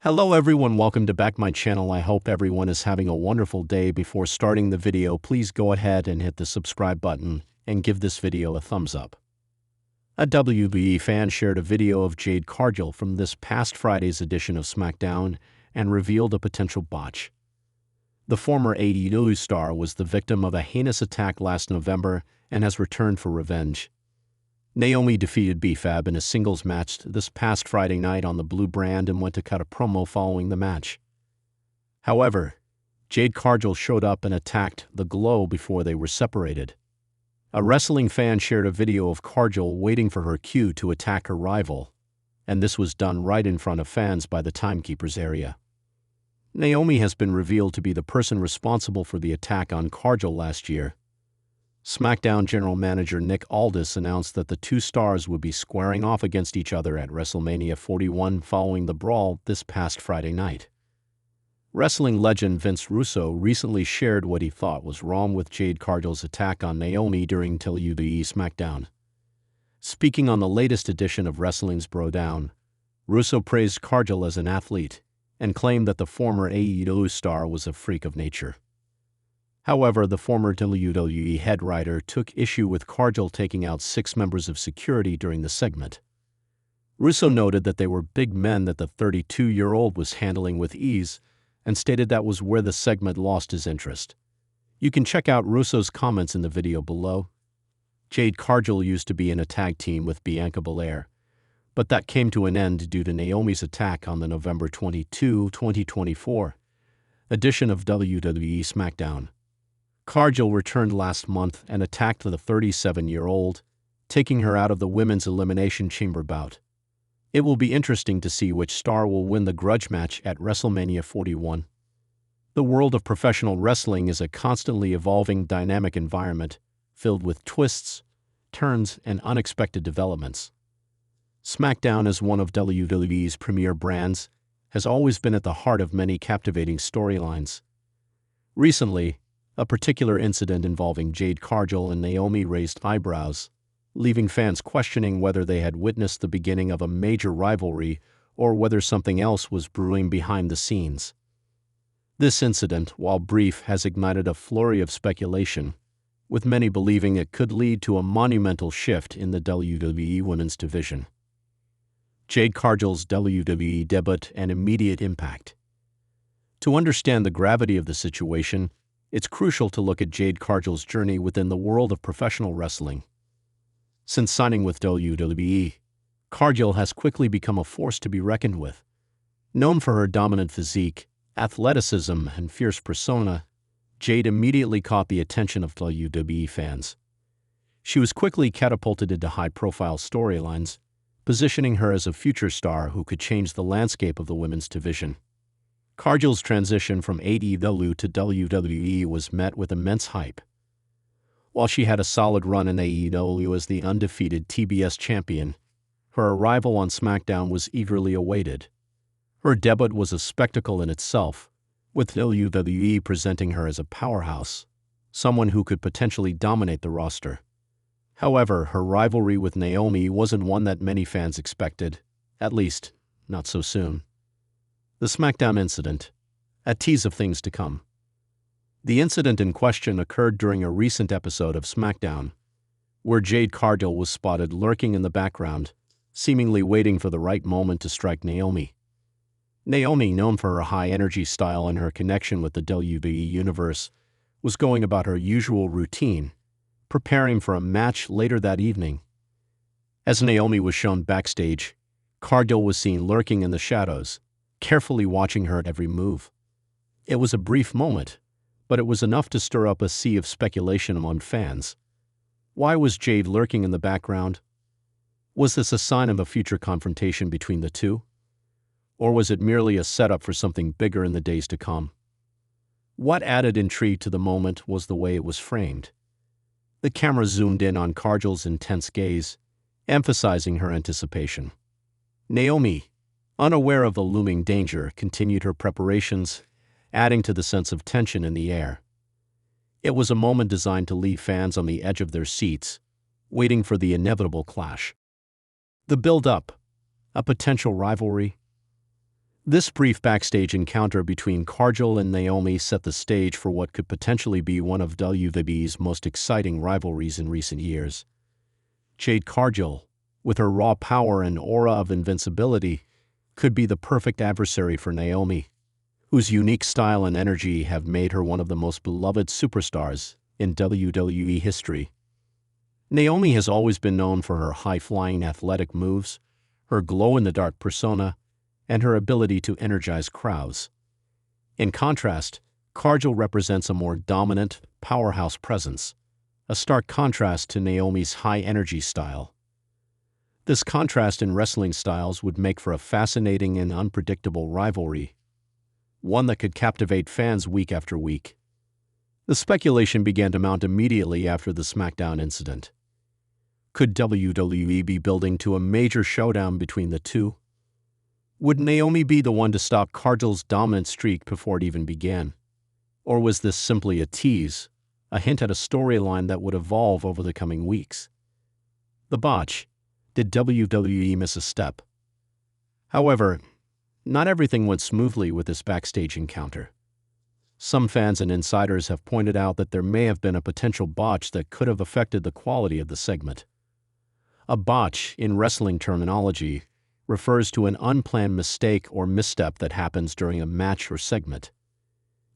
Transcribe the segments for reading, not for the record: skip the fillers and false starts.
Hello everyone, welcome to back my channel. I hope everyone is having a wonderful day. Before starting the video, please go ahead and hit the subscribe button and give this video a thumbs up. A WWE fan shared a video of Jade Cargill from this past Friday's edition of SmackDown and revealed a potential botch. The former AEW star was the victim of a heinous attack last November and has returned for revenge. Naomi defeated B-Fab in a singles match this past Friday night on the Blue brand and went to cut a promo following the match. However, Jade Cargill showed up and attacked the Glow before they were separated. A wrestling fan shared a video of Cargill waiting for her cue to attack her rival, and this was done right in front of fans by the timekeeper's area. Naomi has been revealed to be the person responsible for the attack on Cargill last year. SmackDown General Manager Nick Aldis announced that the two stars would be squaring off against each other at WrestleMania 41 following the brawl this past Friday night. Wrestling legend Vince Russo recently shared what he thought was wrong with Jade Cargill's attack on Naomi during WWE SmackDown. Speaking on the latest edition of Wrestling's Bro-Down, Russo praised Cargill as an athlete and claimed that the former AEW star was a freak of nature. However, the former WWE head writer took issue with Cargill taking out 6 members of security during the segment. Russo noted that they were big men that the 32-year-old was handling with ease and stated that was where the segment lost his interest. You can check out Russo's comments in the video below. Jade Cargill used to be in a tag team with Bianca Belair, but that came to an end due to Naomi's attack on the November 22, 2024 edition of WWE SmackDown. Cargill returned last month and attacked the 37-year-old, taking her out of the Women's Elimination Chamber bout. It will be interesting to see which star will win the grudge match at WrestleMania 41. The world of professional wrestling is a constantly evolving dynamic environment, filled with twists, turns, and unexpected developments. SmackDown, as one of WWE's premier brands, has always been at the heart of many captivating storylines. Recently, a particular incident involving Jade Cargill and Naomi raised eyebrows, leaving fans questioning whether they had witnessed the beginning of a major rivalry or whether something else was brewing behind the scenes. This incident, while brief, has ignited a flurry of speculation, with many believing it could lead to a monumental shift in the WWE Women's division. Jade Cargill's WWE debut and immediate impact. To understand the gravity of the situation, it's crucial to look at Jade Cargill's journey within the world of professional wrestling. Since signing with WWE, Cargill has quickly become a force to be reckoned with. Known for her dominant physique, athleticism, and fierce persona, Jade immediately caught the attention of WWE fans. She was quickly catapulted into high-profile storylines, positioning her as a future star who could change the landscape of the women's division. Cargill's transition from AEW to WWE was met with immense hype. While she had a solid run in AEW as the undefeated TBS champion, her arrival on SmackDown was eagerly awaited. Her debut was a spectacle in itself, with WWE presenting her as a powerhouse, someone who could potentially dominate the roster. However, her rivalry with Naomi wasn't one that many fans expected, at least, not so soon. The SmackDown incident, a tease of things to come. The incident in question occurred during a recent episode of SmackDown, where Jade Cargill was spotted lurking in the background, seemingly waiting for the right moment to strike Naomi. Naomi, known for her high-energy style and her connection with the WWE Universe, was going about her usual routine, preparing for a match later that evening. As Naomi was shown backstage, Cargill was seen lurking in the shadows, carefully watching her every move. It was a brief moment, but it was enough to stir up a sea of speculation among fans. Why was Jade lurking in the background? Was this a sign of a future confrontation between the two? Or was it merely a setup for something bigger in the days to come? What added intrigue to the moment was the way it was framed. The camera zoomed in on Cargill's intense gaze, emphasizing her anticipation. Naomi, unaware of the looming danger, continued her preparations, adding to the sense of tension in the air. It was a moment designed to leave fans on the edge of their seats, waiting for the inevitable clash. The build-up, a potential rivalry. This brief backstage encounter between Cargill and Naomi set the stage for what could potentially be one of WWE's most exciting rivalries in recent years. Jade Cargill, with her raw power and aura of invincibility, could be the perfect adversary for Naomi, whose unique style and energy have made her one of the most beloved superstars in WWE history. Naomi has always been known for her high-flying athletic moves, her glow-in-the-dark persona, and her ability to energize crowds. In contrast, Cargill represents a more dominant, powerhouse presence, a stark contrast to Naomi's high-energy style. This contrast in wrestling styles would make for a fascinating and unpredictable rivalry, one that could captivate fans week after week. The speculation began to mount immediately after the SmackDown incident. Could WWE be building to a major showdown between the two? Would Naomi be the one to stop Cargill's dominant streak before it even began? Or was this simply a tease, a hint at a storyline that would evolve over the coming weeks? The botch. Did WWE miss a step? However, not everything went smoothly with this backstage encounter. Some fans and insiders have pointed out that there may have been a potential botch that could have affected the quality of the segment. A botch, in wrestling terminology, refers to an unplanned mistake or misstep that happens during a match or segment.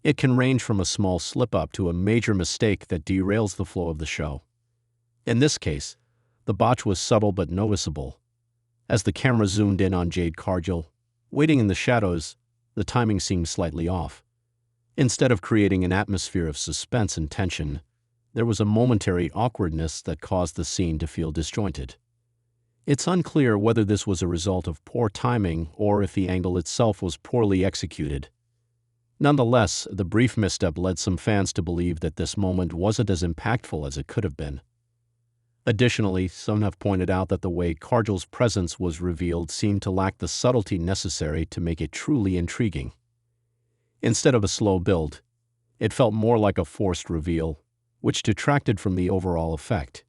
It can range from a small slip-up to a major mistake that derails the flow of the show. In this case, the botch was subtle but noticeable. As the camera zoomed in on Jade Cargill, waiting in the shadows, the timing seemed slightly off. Instead of creating an atmosphere of suspense and tension, there was a momentary awkwardness that caused the scene to feel disjointed. It's unclear whether this was a result of poor timing or if the angle itself was poorly executed. Nonetheless, the brief misstep led some fans to believe that this moment wasn't as impactful as it could have been. Additionally, some have pointed out that the way Cargill's presence was revealed seemed to lack the subtlety necessary to make it truly intriguing. Instead of a slow build, it felt more like a forced reveal, which detracted from the overall effect.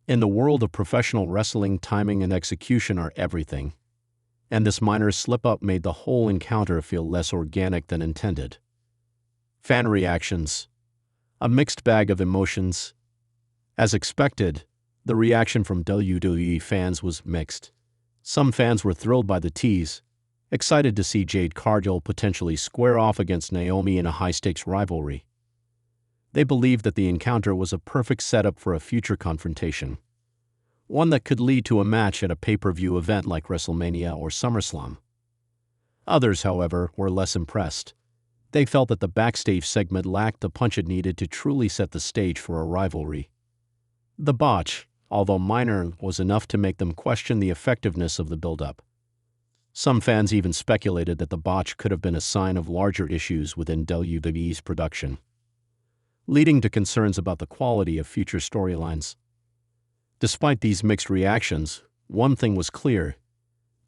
In the world of professional wrestling, timing and execution are everything, and this minor slip-up made the whole encounter feel less organic than intended. Fan reactions. A mixed bag of emotions. As expected, the reaction from WWE fans was mixed. Some fans were thrilled by the tease, excited to see Jade Cargill potentially square off against Naomi in a high-stakes rivalry. They believed that the encounter was a perfect setup for a future confrontation, one that could lead to a match at a pay-per-view event like WrestleMania or SummerSlam. Others, however, were less impressed. They felt that the backstage segment lacked the punch it needed to truly set the stage for a rivalry. The botch, although minor, was enough to make them question the effectiveness of the build-up. Some fans even speculated that the botch could have been a sign of larger issues within WWE's production, leading to concerns about the quality of future storylines. Despite these mixed reactions, one thing was clear: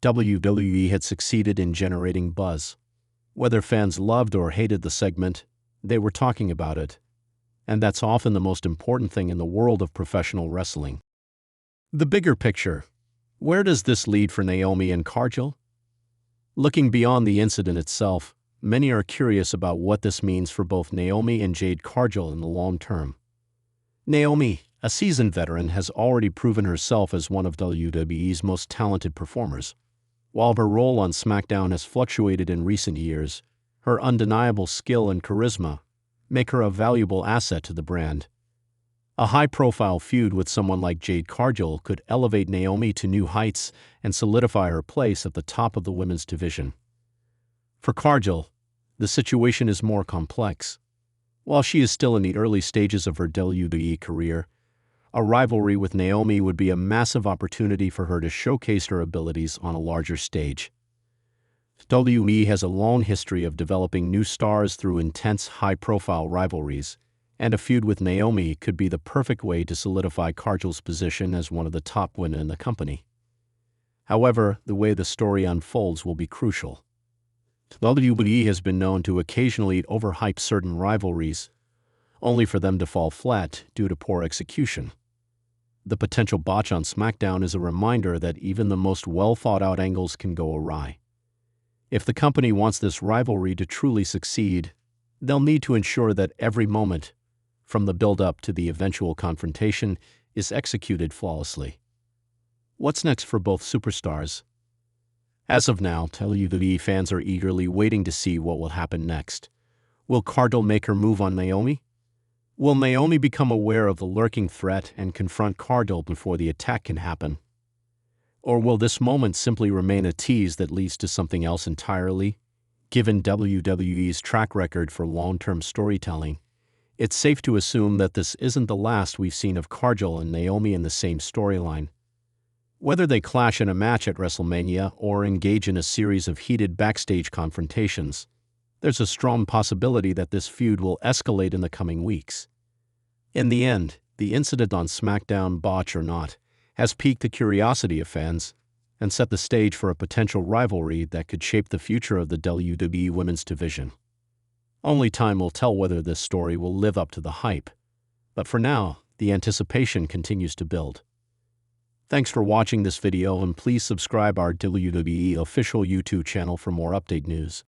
WWE had succeeded in generating buzz. Whether fans loved or hated the segment, they were talking about it, and that's often the most important thing in the world of professional wrestling. The bigger picture: where does this lead for Naomi and Cargill? Looking beyond the incident itself, many are curious about what this means for both Naomi and Jade Cargill in the long term. Naomi, a seasoned veteran, has already proven herself as one of WWE's most talented performers. While her role on SmackDown has fluctuated in recent years, her undeniable skill and charisma make her a valuable asset to the brand. A high-profile feud with someone like Jade Cargill could elevate Naomi to new heights and solidify her place at the top of the women's division. For Cargill, the situation is more complex. While she is still in the early stages of her WWE career, a rivalry with Naomi would be a massive opportunity for her to showcase her abilities on a larger stage. WWE has a long history of developing new stars through intense, high-profile rivalries, and a feud with Naomi could be the perfect way to solidify Cargill's position as one of the top women in the company. However, the way the story unfolds will be crucial. WWE has been known to occasionally overhype certain rivalries, only for them to fall flat due to poor execution. The potential botch on SmackDown is a reminder that even the most well-thought-out angles can go awry. If the company wants this rivalry to truly succeed, they'll need to ensure that every moment, from the build-up to the eventual confrontation, is executed flawlessly. What's next for both superstars? As of now, WWE fans are eagerly waiting to see what will happen next. Will Cargill make her move on Naomi? Will Naomi become aware of the lurking threat and confront Cargill before the attack can happen? Or will this moment simply remain a tease that leads to something else entirely? Given WWE's track record for long-term storytelling, it's safe to assume that this isn't the last we've seen of Cargill and Naomi in the same storyline. Whether they clash in a match at WrestleMania or engage in a series of heated backstage confrontations, there's a strong possibility that this feud will escalate in the coming weeks. In the end, the incident on SmackDown, botch or not, has piqued the curiosity of fans and set the stage for a potential rivalry that could shape the future of the WWE Women's Division. Only time will tell whether this story will live up to the hype, but for now, the anticipation continues to build. Thanks for watching this video, and please subscribe our WWE official YouTube channel for more update news.